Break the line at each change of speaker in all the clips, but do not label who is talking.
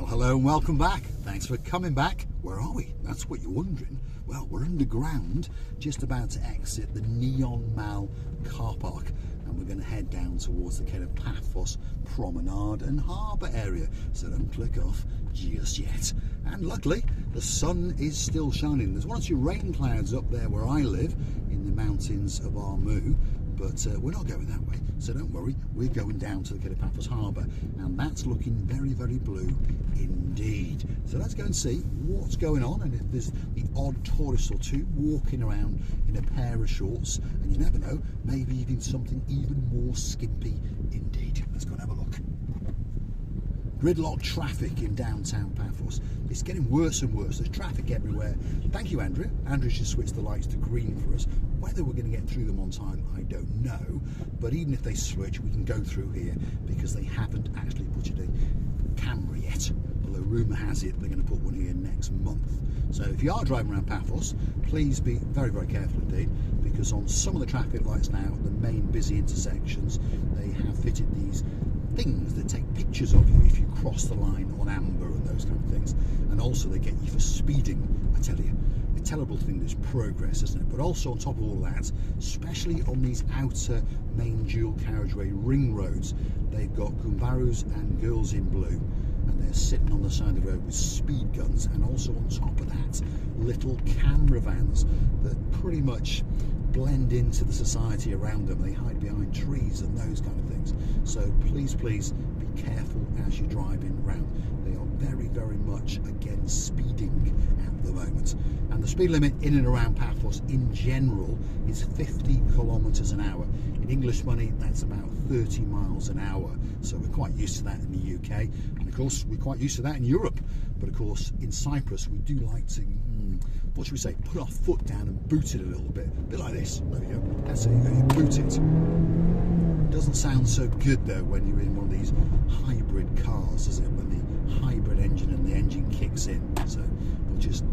Hello and welcome back. Thanks for coming back. Where are we? That's what you're wondering. Well, we're underground, just about to exit the Neon Mall car park, and we're going to head down towards the kind of Paphos Promenade and Harbour area, so don't click off just yet. And luckily, the sun is still shining. There's one or two rain clouds up there where I live, in the mountains of Armu, but we're not going that way, so don't worry, we're going down to the kind of Paphos Harbour, and that's looking very, very blue indeed. So let's go and see what's going on, and if there's the odd tourist or two walking around in a pair of shorts, and you never know, maybe even something even more skimpy indeed. Let's go and have a look. Gridlock traffic in downtown Paphos. It's getting worse and worse. There's traffic everywhere. Thank you, Andrew. Andrew's just switched the lights to green for us. Whether we're going to get through them on time, I don't know. But even if they switch, we can go through here because they haven't actually put a camera yet. Although rumour has it they're going to put one here next month. So if you are driving around Paphos, please be very, very careful indeed, because on some of the traffic lights now, the main busy intersections, they have fitted these things that take pictures of you if you cross the line on amber and those kind of things, and also they get you for speeding. I tell you, a terrible thing. There's progress, isn't it? But also on top of all that, especially on these outer main dual carriageway ring roads, they've got Gumbarus and girls in blue, and they're sitting on the side of the road with speed guns, and also on top of that, little camera vans that pretty much blend into the society around them. They hide behind trees and those kind of things. So please be careful as you're driving around. They are very, very much against speeding at the moment. And the speed limit in and around Paphos in general is 50 kilometres an hour. In English money, that's about 30 miles an hour. So we're quite used to that in the UK. And of course, we're quite used to that in Europe. But of course, in Cyprus, we do like to, what should we say, put our foot down and boot it a little bit. A bit like this. There we go. That's it. You boot it. Doesn't sound so good though when you're in one of these hybrid cars, does it? When the hybrid engine and the engine kicks in. So we'll just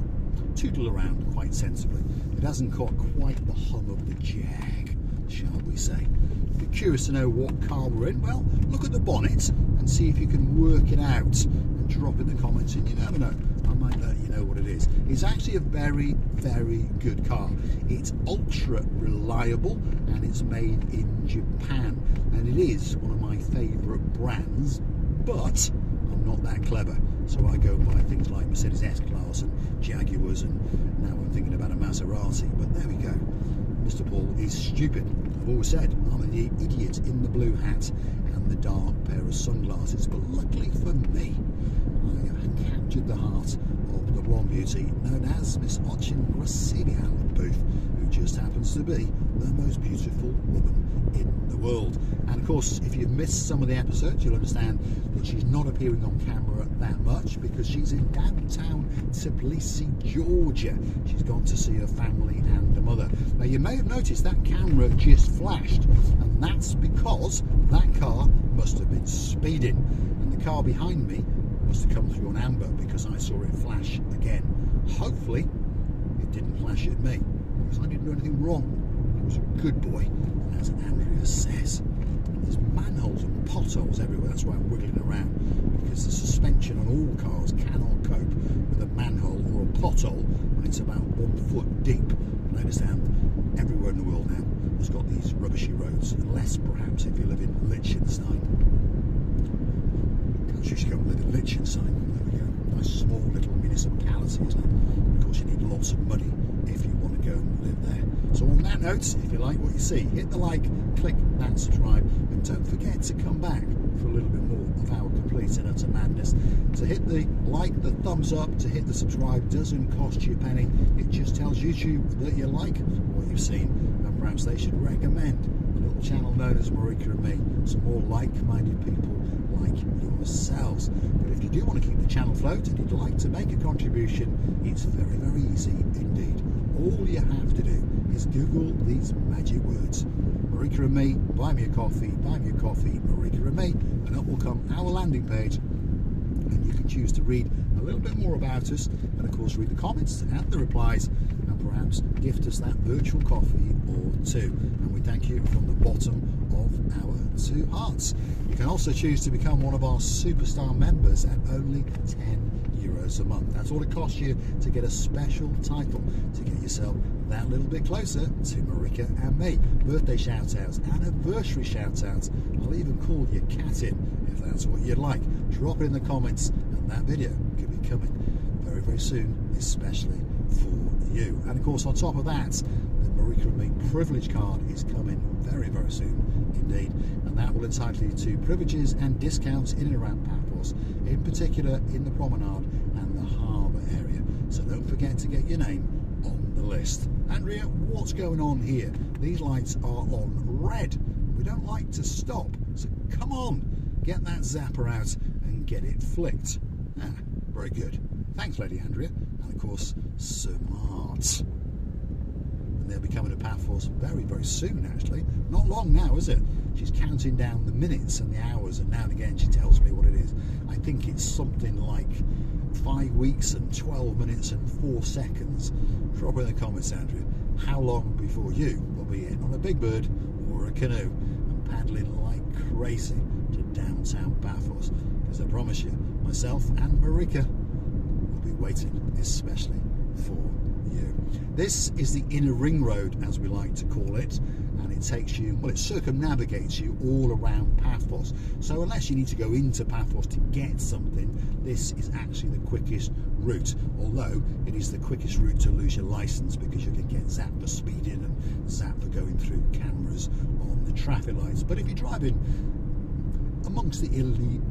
tootle around quite sensibly. It hasn't got quite the hum of the Jag, shall we say. If you're curious to know what car we're in, well, look at the bonnet and see if you can work it out, and drop in the comments, and you never know, I might let you know what it is. It's actually a very, very good car. It's ultra reliable, and it's made in Japan, and it is one of my favourite brands, but I'm not that clever, so I go by things like Mercedes S-Class and Jaguars, and now I'm thinking about a Maserati. But there we go. Mr. Paul is stupid. I've always said I'm an idiot in the blue hat and the dark pair of sunglasses, but luckily for me, I have captured the heart of the blonde beauty known as Miss Ochin Gracilian Booth, who just happens to be the most beautiful woman in the world. And of course, if you've missed some of the episodes, you'll understand that she's not appearing on camera that much because she's in downtown Tbilisi, Georgia. She's gone to see her family and her mother. Now, you may have noticed that camera just flashed, and that's because that car must have been speeding, and the car behind me must have come through on amber because I saw it flash again. Hopefully, it didn't flash at me because I didn't do anything wrong. I was a good boy, and as Andrea says, there's manholes and potholes everywhere. That's why I'm wiggling around, because the suspension on all cars cannot cope with a manhole or a pothole when it's about 1 foot deep. And I understand everywhere in the world now has got these rubbishy roads, unless perhaps if you live in Liechtenstein. Perhaps you should go and live in Liechtenstein. There we go. Nice small little municipality, isn't it? Of course, you need lots of money if you want to go and live there. So on that note, if you like what you see, hit the like, click that subscribe, and don't forget to come back for a little bit more of our complete and utter madness. To hit the like, the thumbs up, to hit the subscribe doesn't cost you a penny. It just tells YouTube that you like what you've seen, and perhaps they should recommend a little channel known as Marika and me, some more like-minded people like yourselves. But if you do want to keep the channel afloat and you'd like to make a contribution, it's very, very easy indeed. All you have to do is Google these magic words: Marika and me, buy me a coffee, Marika and me, and up will come our landing page, and you can choose to read a little bit more about us, and of course read the comments and the replies, and perhaps gift us that virtual coffee or two. And we thank you from the bottom of our two hearts. You can also choose to become one of our superstar members at only €10 a month. That's all it costs you to get a special title, to get yourself that little bit closer to Marika and me. Birthday shout outs, anniversary shout outs. I'll even call your cat in if that's what you'd like. Drop it in the comments and that video could be coming very, very soon, especially for you. And of course, on top of that, the Marika and me privilege card is coming very, very soon indeed, and that will entitle you to privileges and discounts in and around Paphos, in particular in the promenade and the harbour area. So don't forget to get your name on the list. Andrea, what's going on here? These lights are on red. We don't like to stop, so come on, get that zapper out and get it flicked. Ah, very good. Thanks, Lady Andrea. And of course, smart. And they'll be coming to Paphos very, very soon, actually. Not long now, is it? She's counting down the minutes and the hours, and now and again she tells me what it is. I think it's something like 5 weeks and 12 minutes and 4 seconds. Drop in the comments, Andrea, how long before you will be in on a big bird or a canoe and paddling like crazy to downtown Paphos. Because I promise you, myself and Marika will be waiting especially for you. This is the inner ring road, as we like to call it, and it takes you, well, it circumnavigates you all around Paphos. So unless you need to go into Paphos to get something, this is actually the quickest route, although it is the quickest route to lose your license, because you can get zapped for speeding and zapped for going through cameras on the traffic lights. But if you're driving amongst the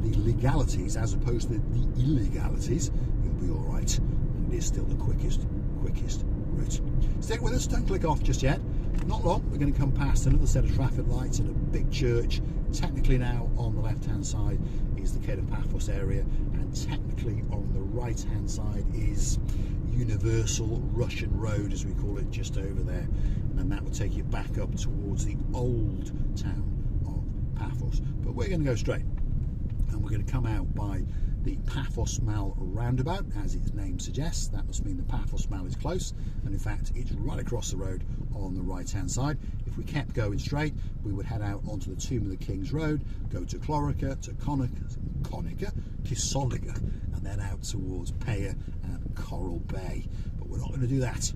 legalities as opposed to the illegalities, you'll be all right, and it is still the quickest route. Stay with us, don't click off just yet. Not long, we're going to come past another set of traffic lights and a big church. Technically now on the left hand side is the Cape of Paphos area, and technically on the right hand side is Universal Russian Road, as we call it, just over there, and that will take you back up towards the old town of Paphos. But we're going to go straight, and we're going to come out by the Paphos Mall roundabout, as its name suggests. That must mean the Paphos Mall is close, and in fact it's right across the road on the right hand side. If we kept going straight, we would head out onto the Tomb of the Kings Road, go to Clorica, to Kisoliga, and then out towards Paya and Coral Bay. But we're not going to do that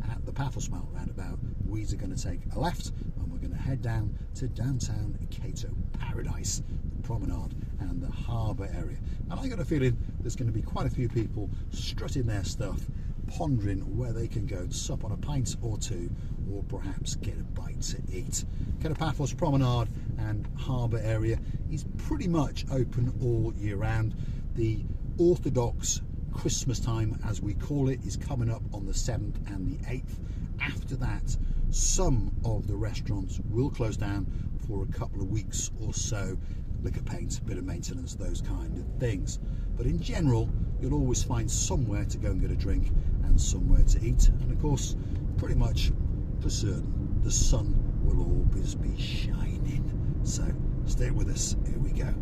at the Paphos Mall roundabout. We are going to take a left, and we're going to head down to downtown Cato Paradise, the promenade and the harbour area. And I got a feeling there's going to be quite a few people strutting their stuff, pondering where they can go and sup on a pint or two, or perhaps get a bite to eat. Cato Paphos promenade and harbour area is pretty much open all year round. The Orthodox Christmas time, as we call it, is coming up on the 7th and the 8th. After that, some of the restaurants will close down for a couple of weeks or so. Liquor paint, bit of maintenance, those kind of things. But in general, you'll always find somewhere to go and get a drink and somewhere to eat. And of course, pretty much for certain, the sun will always be shining. So stay with us, here we go.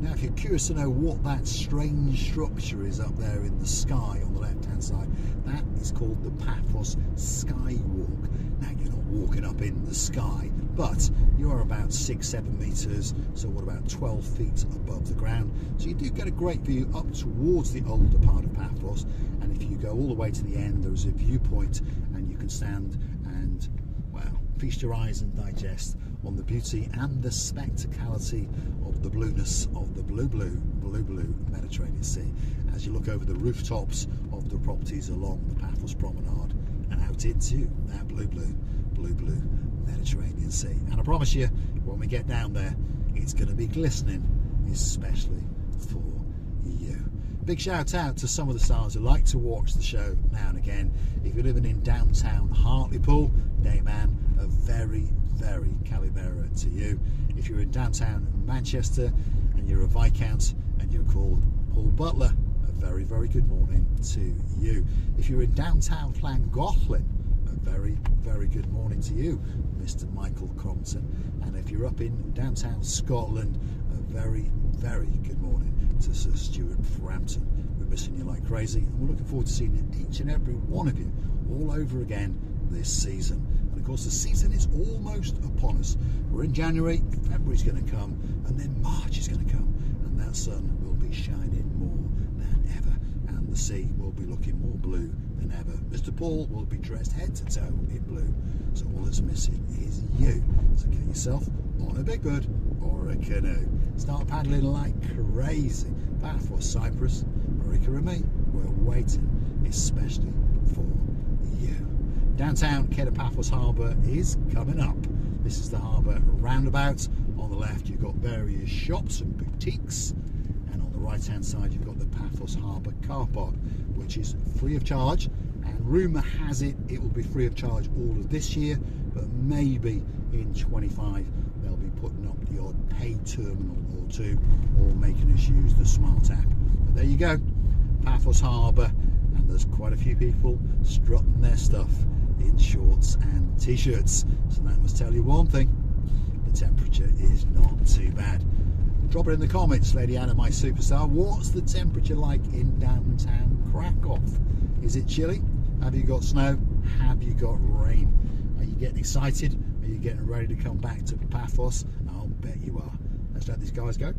Now, if you're curious to know what that strange structure is up there in the sky on the left hand side, that is called the Paphos Skywalk. Now, you're not walking up in the sky, but you are about 6-7 metres, so what, about 12 feet above the ground. So you do get a great view up towards the older part of Paphos, and if you go all the way to the end, there is a viewpoint, and you can stand and, well, feast your eyes and digest on the beauty and the spectacality of the blueness of the blue Mediterranean Sea as you look over the rooftops of the properties along the Paphos promenade and out into that blue Mediterranean Sea. And I promise you, when we get down there, it's going to be glistening, especially for you. Big shout out to some of the stars who like to watch the show now and again. If you're living in downtown Hartlepool, day man, a very Calimera to you. If you're in downtown Manchester and you're a Viscount and you're called Paul Butler, a very good morning to you. If you're in downtown Llangollen, a very good morning to you, Mr. Michael Crompton. And if you're up in downtown Scotland, a very good morning to Sir Stuart Frampton. We've missing you like crazy, and we're looking forward to seeing each and every one of you all over again this season. And of course the season is almost upon us. We're in January, February's going to come, and then March is going to come, and that sun will be shining more than ever, and the sea will be looking more blue than ever. Mr. Paul will be dressed head to toe in blue, so all that's missing is you. So get yourself on a big bird or a canoe. Start paddling like crazy. Paphos Cyprus, Marika and me, we're waiting especially for you. Downtown Paphos Harbour is coming up. This is the harbour roundabout. On the left you've got various shops and boutiques, and on the right hand side you've got the Paphos Harbour car park, which is free of charge, and rumour has it will be free of charge all of this year, but maybe in 25 they'll be putting up the odd paid terminal or two, or making us use the smart app. But there you go, Paphos Harbour, and there's quite a few people strutting their stuff in shorts and t-shirts, so that must tell you one thing: the temperature is not too bad. Drop it in the comments, Lady Anna, my superstar. What's the temperature like in downtown Krakow? Is it chilly? Have you got snow? Have you got rain? Are you getting excited? Are you getting ready to come back to Paphos? I'll bet you are. Let's let these guys go.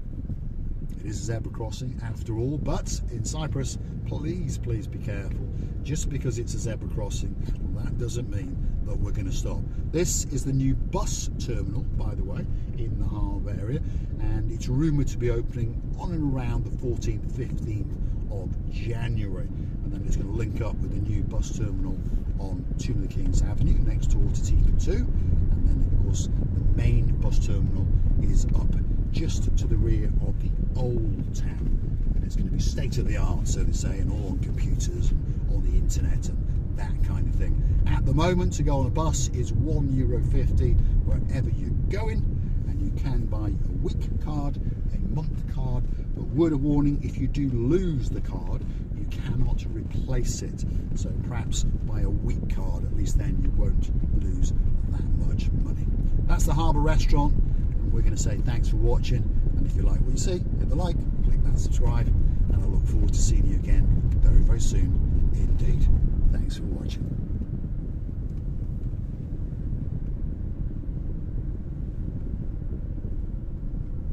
It is a zebra crossing after all, but in Cyprus, please be careful. Just because it's a zebra crossing, that doesn't mean that we're going to stop. This is the new bus terminal, by the way, in the harbour area, and it's rumoured to be opening on and around the 14th, 15th of January, and then it's going to link up with the new bus terminal on Tune of the Kings Avenue next door to Tifa 2, and then of course the main bus terminal is up just to the rear of the old town, and it's going to be state of the art, so they say, and all on computers and on the internet and that kind of thing. At the moment, to go on a bus is €1.50 wherever you're going, and you can buy a week card, a month card, but word of warning, if you do lose the card, you cannot replace it, so perhaps buy a week card, at least then you won't lose that much money. That's the Harbour Restaurant, and we're going to say thanks for watching, and if you like what you see, hit the like, click that subscribe, and I look forward to seeing you again very soon indeed. Thanks for watching.